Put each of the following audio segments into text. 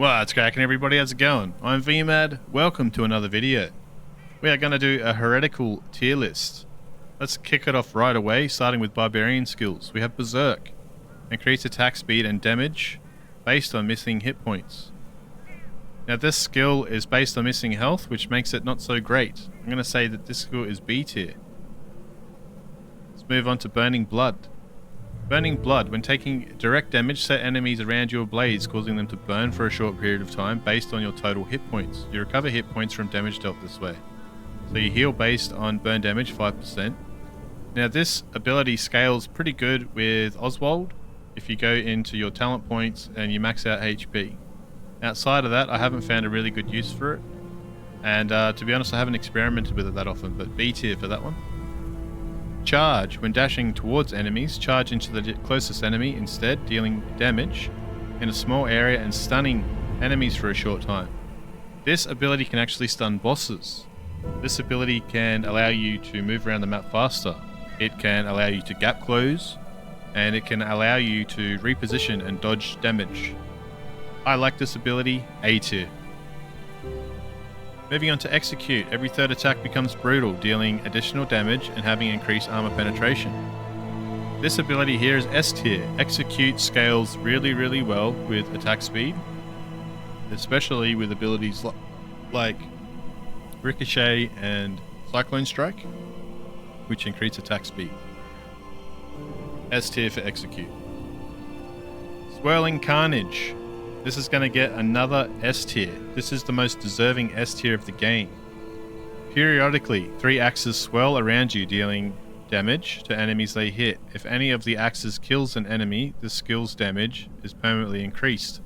What's cracking, everybody? How's it going? I'm ImVmad. Welcome to another video. We are going to do a Heretical tier list. Let's kick it off right away, starting with Barbarian skills. We have Berserk. Increase attack speed and damage based on missing hit points. Now this skill is based on missing health, which makes it not so great. I'm going to say that this skill is B tier. Let's move on to Burning Blood. Burning Blood. When taking direct damage, set enemies around you ablaze, causing them to burn for a short period of time based on your total hit points. You recover hit points from damage dealt this way. So you heal based on burn damage 5%. Now this ability scales pretty good with Oswald if you go into your talent points and you max out HP. Outside of that, I haven't found a really good use for it. And to be honest, I haven't experimented with it that often, but B tier for that one. Charge. When dashing towards enemies, charge into the closest enemy instead, dealing damage in a small area and stunning enemies for a short time. This ability can actually stun bosses. This ability can allow you to move around the map faster. It can allow you to gap close, and it can allow you to reposition and dodge damage. I like this ability, A tier. Moving on to Execute. Every third attack becomes brutal, dealing additional damage and having increased armor penetration. This ability here is S tier. Execute scales really well with attack speed, especially with abilities like Ricochet and Cyclone Strike, which increase attack speed. S tier for Execute. Swirling Carnage. This is going to get another S tier. This is the most deserving S tier of the game. Periodically, 3 axes swirl around you, dealing damage to enemies they hit. If any of the axes kills an enemy, the skill's damage is permanently increased.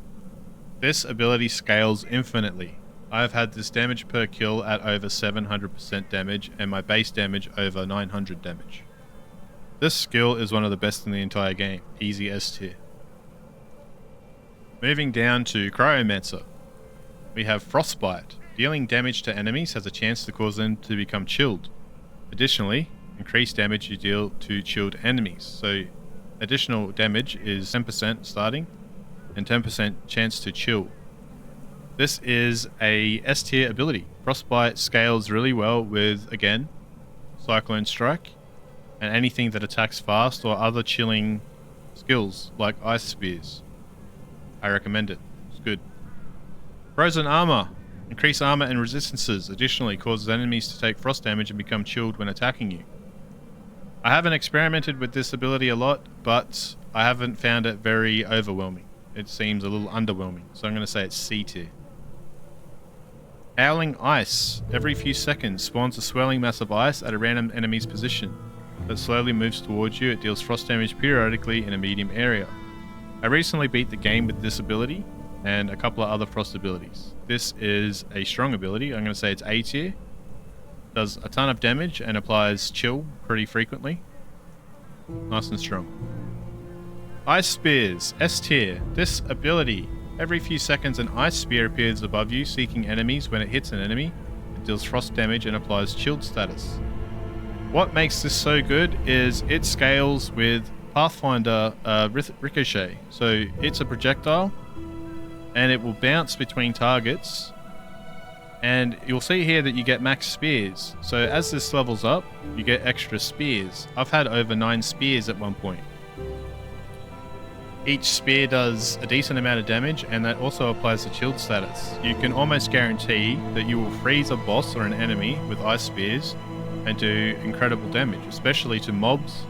This ability scales infinitely. I have had this damage per kill at over 700% damage and my base damage over 900 damage. This skill is one of the best in the entire game. Easy S tier. Moving down to Cryomancer, we have Frostbite. Dealing damage to enemies has a chance to cause them to become chilled. Additionally, increased damage you deal to chilled enemies. So additional damage is 10% starting and 10% chance to chill. This is a S tier ability. Frostbite scales really well with, again, Cyclone Strike and anything that attacks fast or other chilling skills like Ice Spears. I recommend it. It's good. Frozen Armor. Increase armor and resistances. Additionally, causes enemies to take frost damage and become chilled when attacking you. I haven't experimented with this ability a lot, but I haven't found it very overwhelming. It seems a little underwhelming, so I'm going to say it's C tier. Howling Ice. Every few seconds spawns a swirling mass of ice at a random enemy's position that slowly moves towards you. It deals frost damage periodically in a medium area. I recently beat the game with this ability and a couple of other frost abilities. This is a strong ability. I'm going to say it's A tier. Does a ton of damage and applies chill pretty frequently. Nice and strong. Ice Spears. S tier. This ability. Every few seconds an ice spear appears above you, seeking enemies. When it hits an enemy, it deals frost damage and applies chilled status. What makes this so good is it scales with Pathfinder Ricochet. So it's a projectile and it will bounce between targets, and you'll see here that you get max spears. So as this levels up, you get extra spears. I've had over 9 spears at one point. Each spear does a decent amount of damage, and that also applies the chilled status. You can almost guarantee that you will freeze a boss or an enemy with ice spears and do incredible damage, especially to mobs.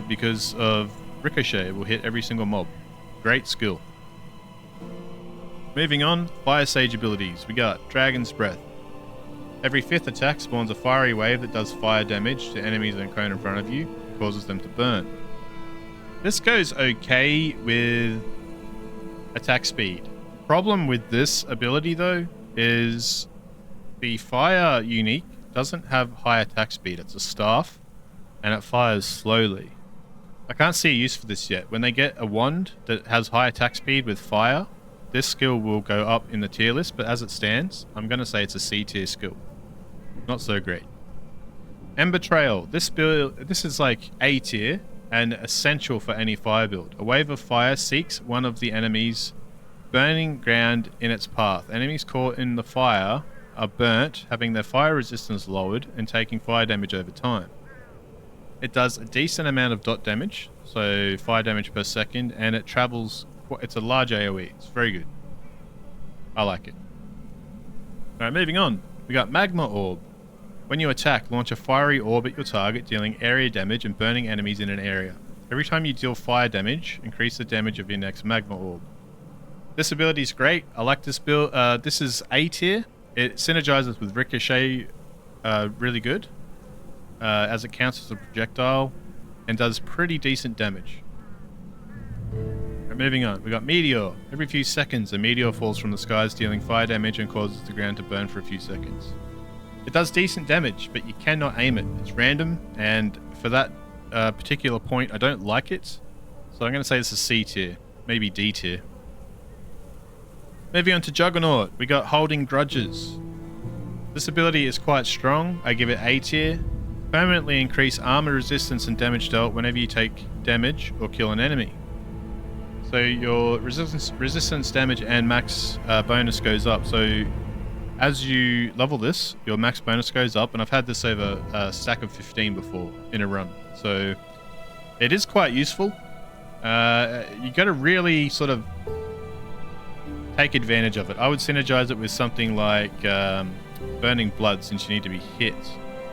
Because of Ricochet, it will hit every single mob. Great skill. Moving on, Fire Sage abilities. We got Dragon's Breath. Every 5th attack spawns a fiery wave that does fire damage to enemies and cone in front of you, causes them to burn. This goes okay with attack speed. Problem with this ability though is the fire unique doesn't have high attack speed. It's a staff and it fires slowly. I can't see a use for this yet. When they get a wand that has high attack speed with fire, this skill will go up in the tier list, but as it stands, I'm going to say it's a C tier skill. Not so great. Ember Trail. This is like A tier and essential for any fire build. A wave of fire seeks one of the enemies burning ground in its path. Enemies caught in the fire are burnt, having their fire resistance lowered and taking fire damage over time. It does a decent amount of dot damage, so fire damage per second, and it travels. It's a large AoE. It's very good. I like it. Alright, moving on. We got Magma Orb. When you attack, launch a fiery orb at your target, dealing area damage and burning enemies in an area. Every time you deal fire damage, increase the damage of your next Magma Orb. This ability is great. I like this build. This is A tier. It synergizes with Ricochet really good, as it counts as a projectile and does pretty decent damage. Right, moving on, we got Meteor. Every few seconds, a meteor falls from the skies, dealing fire damage and causes the ground to burn for a few seconds. It does decent damage, but you cannot aim it. It's random, and for that particular point, I don't like it. So I'm going to say this is C tier, maybe D tier. Moving on to Juggernaut, we got Holding Grudges. This ability is quite strong. I give it A tier. Permanently increase armor resistance and damage dealt whenever you take damage or kill an enemy. So your resistance damage and max bonus goes up. So as you level this, your max bonus goes up, and I've had this over a stack of 15 before in a run. So it is quite useful. You got to really sort of take advantage of it. I would synergize it with something like Burning Blood, since you need to be hit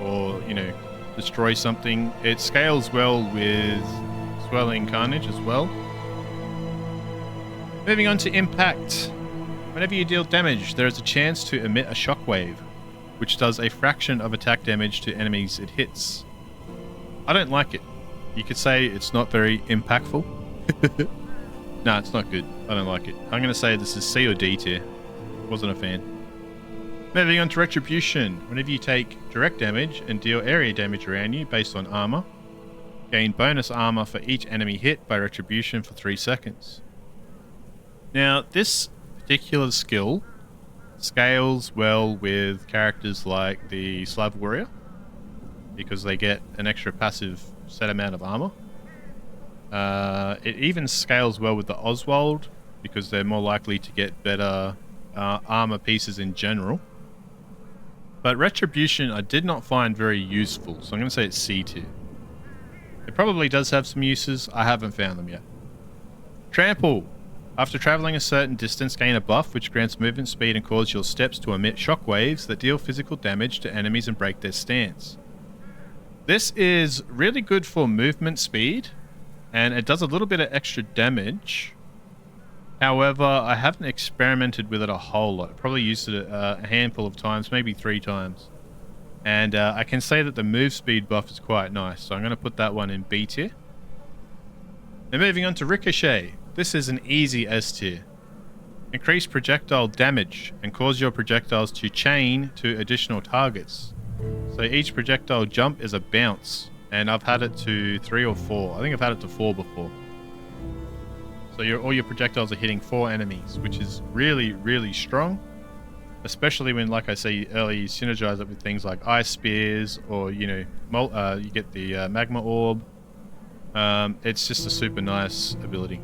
or, you know, destroy something. It scales well with Swelling Carnage as well. Moving on to Impact. Whenever you deal damage, there is a chance to emit a shockwave, which does a fraction of attack damage to enemies it hits. I don't like it. You could say it's not very impactful. Nah, it's not good. I don't like it. I'm going to say this is C or D tier. Wasn't a fan. Moving on to Retribution. Whenever you take direct damage and deal area damage around you based on armor, gain bonus armor for each enemy hit by Retribution for 3 seconds. Now, this particular skill scales well with characters like the Slav Warrior, because they get an extra passive set amount of armor. It even scales well with the Oswald, because they're more likely to get better armor pieces in general. But Retribution I did not find very useful, so I'm going to say it's C tier. It probably does have some uses, I haven't found them yet. Trample. After traveling a certain distance, gain a buff which grants movement speed and causes your steps to emit shockwaves that deal physical damage to enemies and break their stance. This is really good for movement speed, and it does a little bit of extra damage. However, I haven't experimented with it a whole lot. I probably used it a handful of times, maybe 3 times. And I can say that the move speed buff is quite nice, so I'm going to put that one in B tier. Now moving on to Ricochet. This is an easy S tier. Increase projectile damage and cause your projectiles to chain to additional targets. So each projectile jump is a bounce, and I've had it to 3 or 4. I think I've had it to 4 before. So all your projectiles are hitting 4 enemies, which is really, really strong. Especially when, like I say earlier, you synergize it with things like Ice Spears, or, you know, you get the Magma Orb. It's just a super nice ability.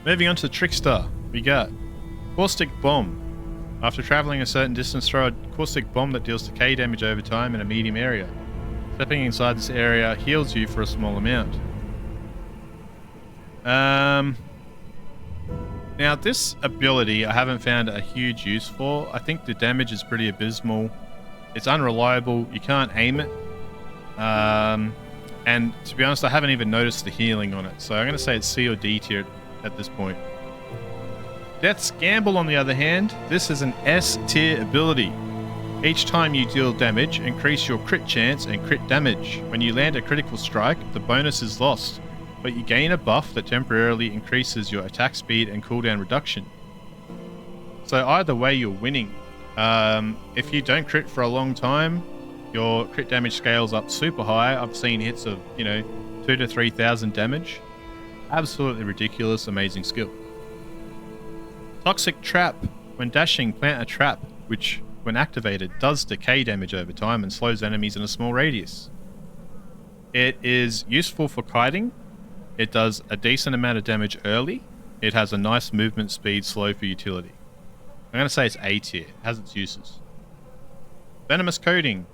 Moving on to Trickster, we got Caustic Bomb. After traveling a certain distance, throw a Caustic Bomb that deals decay damage over time in a medium area. Stepping inside this area heals you for a small amount. Now this ability I haven't found a huge use for. I think the damage is pretty abysmal. It's unreliable. You can't aim it. And to be honest, I haven't even noticed the healing on it. So I'm going to say it's C or D tier at this point. Death's Gamble, on the other hand, this is an S tier ability. Each time you deal damage, increase your crit chance and crit damage. When you land a critical strike, the bonus is lost, but you gain a buff that temporarily increases your attack speed and cooldown reduction. So either way, you're winning. If you don't crit for a long time, your crit damage scales up super high. I've seen hits of, 2,000 to 3,000 damage. Absolutely ridiculous, amazing skill. Toxic Trap. When dashing, plant a trap, which, when activated, does decay damage over time and slows enemies in a small radius. It is useful for kiting. It does a decent amount of damage early. It has a nice movement speed, slow for utility. I'm going to say it's A tier. It has its uses. Venomous coating.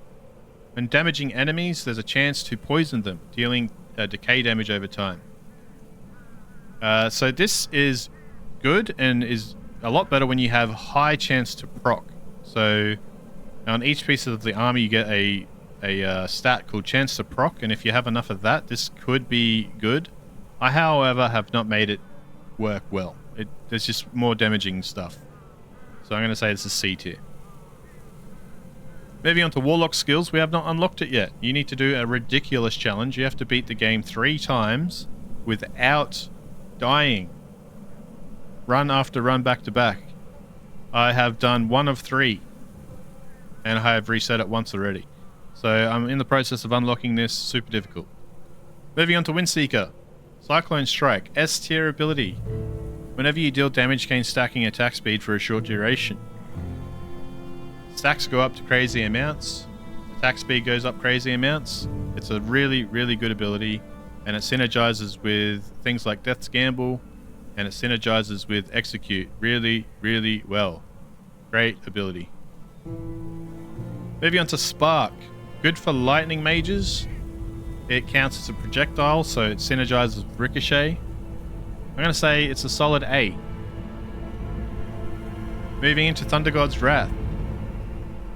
When damaging enemies, there's a chance to poison them, dealing decay damage over time. So this is good and is a lot better when you have high chance to proc. So on each piece of the armor you get a stat called chance to proc, and if you have enough of that, this could be good. I, however, have not made it work well. There's just more damaging stuff. So I'm going to say this is C tier. Moving on to Warlock skills, we have not unlocked it yet. You need to do a ridiculous challenge. You have to beat the game 3 times without dying. Run after run back to back. I have done 1 of 3. And I have reset it once already. So I'm in the process of unlocking this. Super difficult. Moving on to Windseeker. Cyclone Strike. S tier ability. Whenever you deal damage, gain stacking attack speed for a short duration. Stacks go up to crazy amounts. Attack speed goes up crazy amounts. It's a really, really good ability. And it synergizes with things like Death's Gamble. And it synergizes with Execute really, really well. Great ability. Moving on to Spark. Good for lightning mages. It counts as a projectile, so it synergizes with Ricochet. I'm going to say it's a solid A. Moving into Thunder God's Wrath.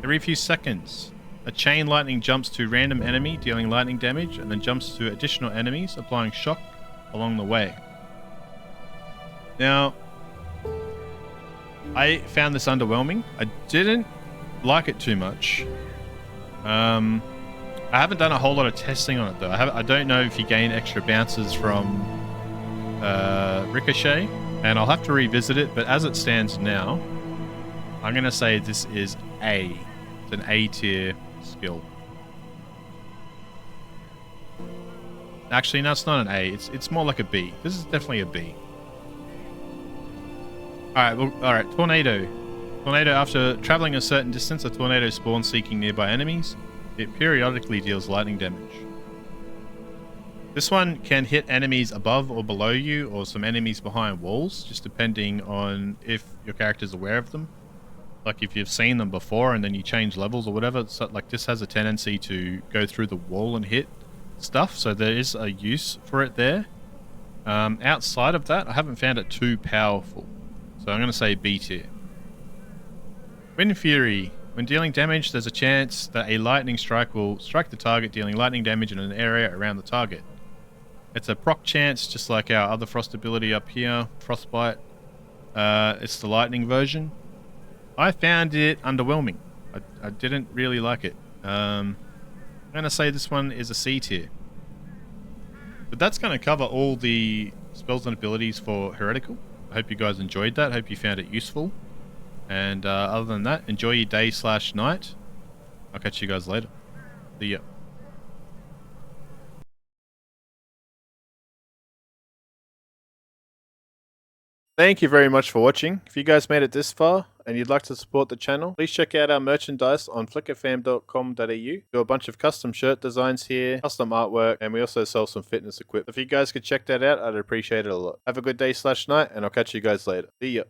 Every few seconds, a chain lightning jumps to random enemy, dealing lightning damage, and then jumps to additional enemies, applying shock along the way. Now, I found this underwhelming. I didn't like it too much. I haven't done a whole lot of testing on it though. I don't know if you gain extra bounces from Ricochet, and I'll have to revisit it, but as it stands now, I'm going to say this is A. It's an A tier skill. Actually, no, it's not an A. It's more like a B. This is definitely a B. Alright, well, alright, Tornado. Tornado, after traveling a certain distance, a tornado spawns seeking nearby enemies. It periodically deals lightning damage. This one can hit enemies above or below you, or some enemies behind walls, just depending on if your character's aware of them. Like if you've seen them before and then you change levels or whatever. So, like, this has a tendency to go through the wall and hit stuff, so there is a use for it there. Outside of that, I haven't found it too powerful. So I'm going to say B tier. Wind Fury. When dealing damage, there's a chance that a lightning strike will strike the target, dealing lightning damage in an area around the target. It's a proc chance, just like our other frost ability up here, Frostbite. It's the lightning version. I found it underwhelming. I didn't really like it. I'm going to say this one is a C tier. But that's going to cover all the spells and abilities for Heretical. I hope you guys enjoyed that. Hope you found it useful. And other than that, enjoy your day/night. I'll catch you guys later. See ya. Thank you very much for watching. If you guys made it this far and you'd like to support the channel, please check out our merchandise on flickerfam.com.au. Do a bunch of custom shirt designs here, custom artwork, and we also sell some fitness equipment. If you guys could check that out, I'd appreciate it a lot. Have a good day/night, and I'll catch you guys later. See ya.